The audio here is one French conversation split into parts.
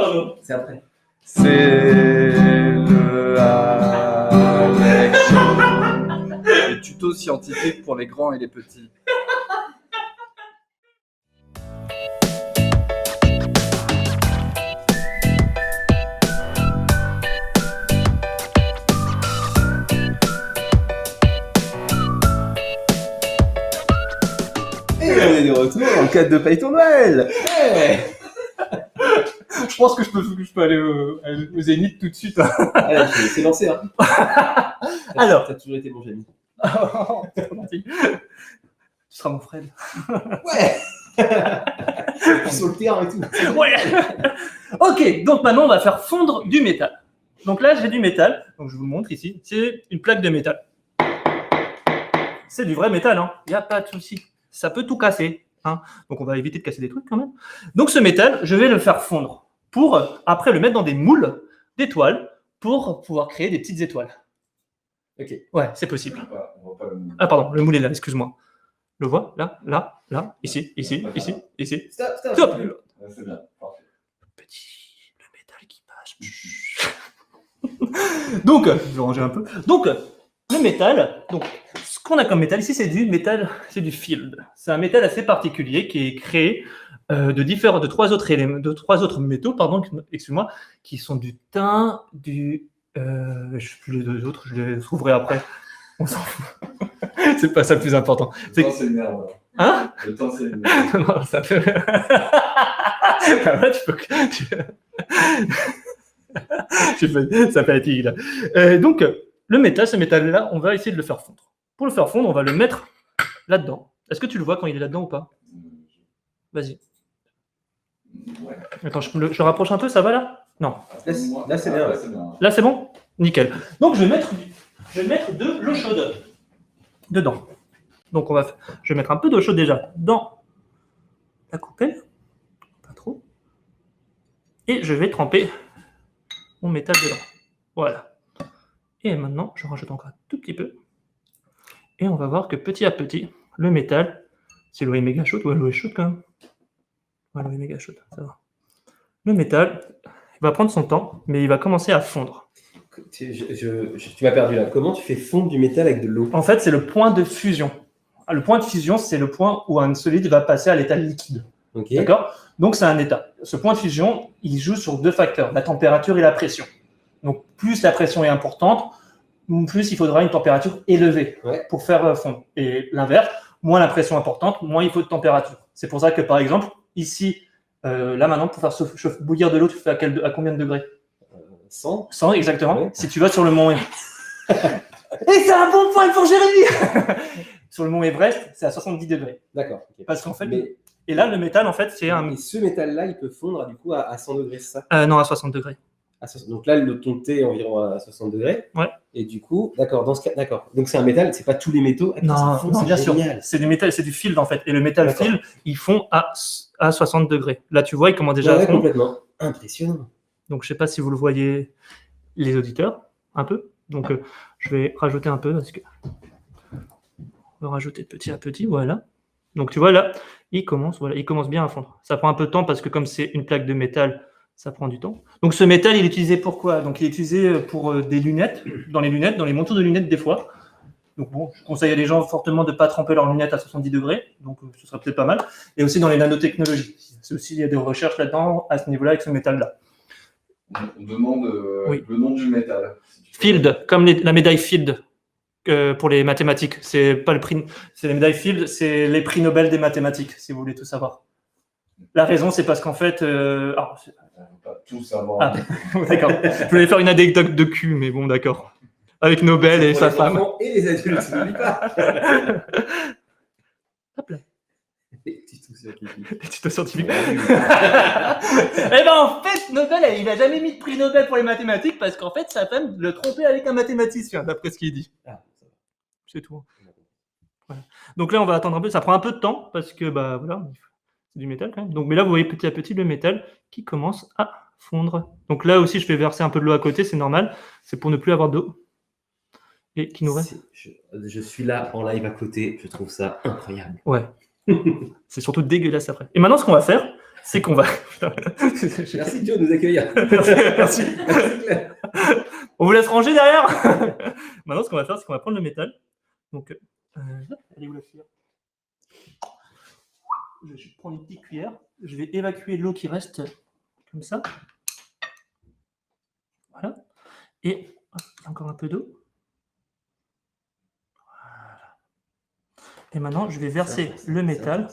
Pardon. C'est après. C'est le Alex Show. Le tuto scientifique pour les grands et les petits. Et on est de retour dans le cadre de Paye ton Noël. Hey. Je pense que je peux aller au Zénith tout de suite. Hein. Allez, je vais laisser lancer. Hein. Alors. T'as toujours été mon génie. C'est gentil. Tu seras mon Fred. Ouais. Sur le terrain et tout. Ouais. Ok, donc maintenant on va faire fondre du métal. Donc là j'ai du métal, donc je vous le montre ici. C'est une plaque de métal. C'est du vrai métal, hein. Il n'y a pas de souci. Ça peut tout casser. Hein. Donc on va éviter de casser des trucs quand même. Donc ce métal, je vais le faire fondre pour après le mettre dans des moules d'étoiles pour pouvoir créer des petites étoiles. Ok. Ouais, c'est possible. On voit pas le moule. Ah pardon, le moule est là, excuse-moi. Le vois là, ici. Stop. Stop. C'est bien, parfait. Petit, le métal qui passe. Donc, je vais ranger un peu. Donc, le métal, donc, ce qu'on a comme métal ici, c'est du métal, c'est du field. C'est un métal assez particulier qui est créé de trois autres métaux, pardon, excuse-moi, qui sont du tin, je ne sais plus les deux autres, je les trouverai après. On s'en fout. C'est pas ça le plus important. Le temps, c'est une merde. Hein? Le temps, c'est une merde. Non, ça fait. Ah ouais, ça fatigue là. Donc, le métal, ce métal-là, on va essayer de le faire fondre. Pour le faire fondre, on va le mettre là-dedans. Est-ce que tu le vois quand il est là-dedans ou pas? Vas-y. Ouais. Attends, je le rapproche un peu, ça va là? Non. Là, c'est bien. Là, c'est bon? Nickel. Donc, je vais mettre de l'eau chaude dedans. Donc, je vais mettre un peu d'eau chaude déjà dans la coupelle. Pas trop. Et je vais tremper mon métal dedans. Voilà. Et maintenant, je rajoute encore un tout petit peu. Et on va voir que petit à petit, le métal, si l'eau est méga chaude, ouais, l'eau est chaude quand même. Ouais, l'eau est méga chaude, ça va. Le métal, il va prendre son temps, mais il va commencer à fondre. Tu m'as perdu là. Comment tu fais fondre du métal avec de l'eau? En fait, c'est le point de fusion. Le point de fusion, c'est le point où un solide va passer à l'état liquide. Okay. D'accord? Donc, c'est un état. Ce point de fusion, il joue sur deux facteurs, la température et la pression. Donc, plus la pression est importante, plus il faudra une température élevée pour faire fondre. Et l'inverse, moins la pression est importante, moins il faut de température. C'est pour ça que, par exemple, ici, là maintenant, pour faire bouillir de l'eau, tu fais à combien de degrés? 100. 100, exactement. Ouais. Si tu vas sur le mont Everest. Et c'est un bon point pour Jérémy. Sur le mont Everest, c'est à 70 degrés. D'accord. Okay. Parce qu'en fait, et là, le métal, en fait, c'est un. Et ce métal-là, il peut fondre du coup à 100 degrés, c'est ça? Non, à 60 degrés. Donc là, ton thé est environ à 60 degrés. Ouais. Et du coup, d'accord, dans ce cas, d'accord. Donc c'est un métal, c'est pas tous les métaux. Non, bien sûr. C'est du métal, c'est du field en fait. Et le métal field, ils font à 60 degrés. Là, tu vois, ils commencent déjà à fondre. Complètement. Impressionnant. Donc, je sais pas si vous le voyez, les auditeurs, un peu. Donc, je vais rajouter un peu parce que on va rajouter petit à petit, voilà. Donc, tu vois là, il commence bien à fondre. Ça prend un peu de temps parce que comme c'est une plaque de métal, ça prend du temps. Donc, ce métal, il est utilisé pour quoi? Donc, il est utilisé pour des lunettes, dans les montures de lunettes des fois. Donc, bon, je conseille à les gens fortement de ne pas tremper leurs lunettes à 70 degrés. Donc, ce serait peut-être pas mal. Et aussi dans les nanotechnologies. C'est aussi, il y a des recherches là-dedans, à ce niveau-là, avec ce métal-là. On demande le nom du métal. Field, comme la médaille Field pour les mathématiques. C'est pas le prix, c'est les médailles Field, c'est les prix Nobel des mathématiques, si vous voulez tout savoir. La raison, c'est parce qu'en fait, on ne pas tout savoir. D'accord. Je voulais faire une anecdote de cul, mais bon, d'accord. Avec Nobel et sa femme. Et les adultes, n'oublie pas. Hop là. Les tutos scientifiques. Les tutos scientifiques. Eh ben en fait, Nobel, il a jamais mis de prix Nobel pour les mathématiques parce qu'en fait, sa femme le trompait avec un mathématicien, d'après ce qu'il dit. Ah, ça va. C'est tout. Voilà. Donc là, on va attendre un peu. Ça prend un peu de temps parce que bah voilà, c'est du métal quand même. Donc, mais là, vous voyez petit à petit le métal qui commence à fondre. Donc là aussi, je vais verser un peu de l'eau à côté, c'est normal. C'est pour ne plus avoir d'eau. Et qui nous reste. Je suis là en live à côté. Je trouve ça incroyable. Ouais. C'est surtout dégueulasse après. Et maintenant, ce qu'on va faire, c'est qu'on va. Merci Joe de nous accueillir. Merci. Merci Claire. On vous laisse ranger derrière. Maintenant, ce qu'on va faire, c'est qu'on va prendre le métal. Donc, elle est où la cuillère? Je vais juste prendre une petite cuillère. Je vais évacuer l'eau qui reste comme ça. Voilà. Et hop, encore un peu d'eau. Voilà. Et maintenant, je vais verser le métal.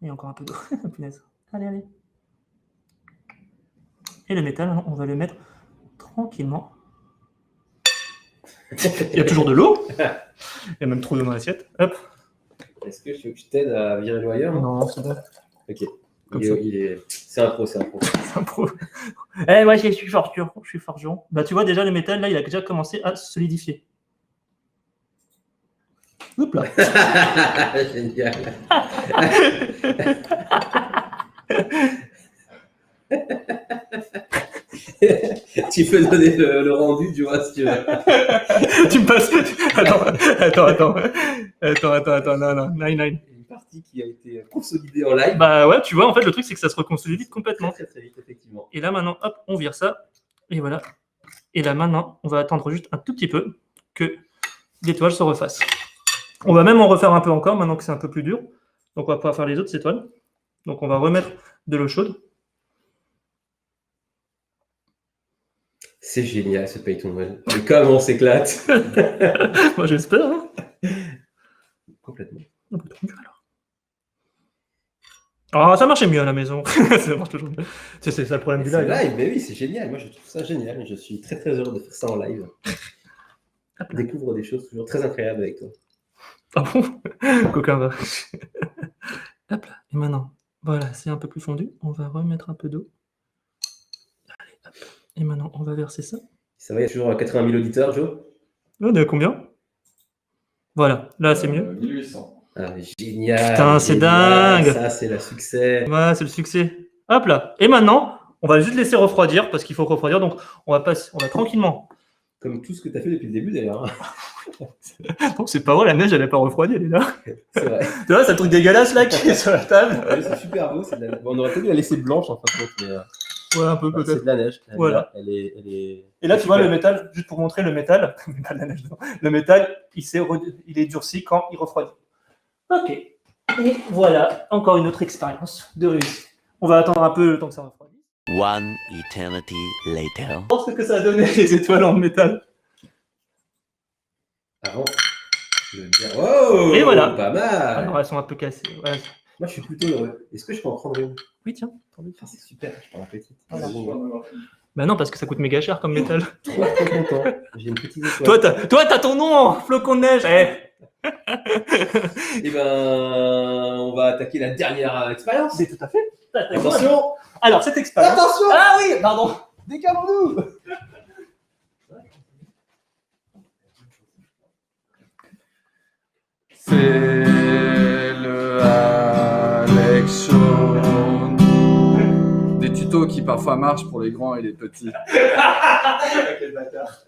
Et encore un peu d'eau. Punaise. Allez, allez. Et le métal, on va le mettre tranquillement. Il y a toujours de l'eau. Il y a même trop d'eau dans l'assiette. Hop. Est-ce que tu veux que je t'aide à virer l'eau ailleurs? Non, c'est bon. Ok. Comme ça. C'est un pro, c'est un pro. C'est un pro. Eh, moi, je suis forgeron. Bah, tu vois, déjà, le métal, là, il a déjà commencé à se solidifier. Hop là. Génial. Tu peux donner le rendu, tu vois, si tu veux. Tu me passes. Attends. Non. Nine. Une partie qui a été consolidée en live. Bah ouais, tu vois, en fait, le truc, c'est que ça se reconsolide complètement. Très vite, effectivement. Et là, maintenant, hop, on vire ça. Et voilà. Et là, maintenant, on va attendre juste un tout petit peu que l'étoile se refasse. On va même en refaire un peu encore, maintenant que c'est un peu plus dur. Donc, on va pouvoir faire les autres étoiles. Donc, on va remettre de l'eau chaude. C'est génial, ce Payton Well. Mais comment on s'éclate. Moi, j'espère. Hein. Complètement. On peut trop mieux, alors. Ah, ça marchait mieux à la maison. Ça marche toujours mieux. C'est ça le problème du C'est live. live, mais oui, c'est génial. Moi, je trouve ça génial. Je suis très, très heureux de faire ça en live. Je découvre des choses toujours très incroyables avec toi. Ah bon? Coquin va. Hop là. Et maintenant, voilà, c'est un peu plus fondu. On va remettre un peu d'eau. Allez, hop. Et maintenant, on va verser ça. Ça va, il y a toujours 80 000 auditeurs, Joe? On est à combien? Voilà, là, c'est mieux. 1800. Ah, génial. Putain, c'est génial. dingue. Ça, c'est le succès. Ouais, c'est le succès. Hop là. Et maintenant, on va juste laisser refroidir parce qu'il faut refroidir. Donc, on va tranquillement. Comme tout ce que tu as fait depuis le début, d'ailleurs. Donc, c'est pas vrai, la neige, elle n'est pas refroidie, elle est là. C'est vrai. Tu vois, c'est un truc dégueulasse là qui est sur la table. Ouais, c'est super beau. Bon, on aurait peut-être dû la laisser blanche en fin de compte, mais Ouais, un peu c'est peut-être. de la neige. Voilà. Elle est... Et là, tu vois, super. le métal, juste pour montrer le métal, pas de la neige dedans. Le métal, il est durci quand il refroidit. Ok. Et voilà, encore une autre expérience de réussite. On va attendre un peu le temps que ça refroidisse. One eternity later. Je pense que ça a donné les étoiles en métal. Avant de me dire, oh, Et voilà. pas mal. Alors, elles sont un peu cassées. Ouais. Moi, je suis plutôt heureux. Est-ce que je peux en prendre une? Oui, tiens. Ah, c'est super, je prends la petite. Voilà. C'est bon. Bah non, parce que ça coûte méga cher comme métal. Trop content. J'ai une petite étoile. Toi, t'as ton nom, flocon de neige. Eh ben, on va attaquer la dernière expérience. C'est tout à fait. Attention. Alors, cette expérience. Attention. Ah oui, pardon. Décalons-nous. C'est le Alex Show. Des tutos qui parfois marchent pour les grands et les petits. Quel bâtard.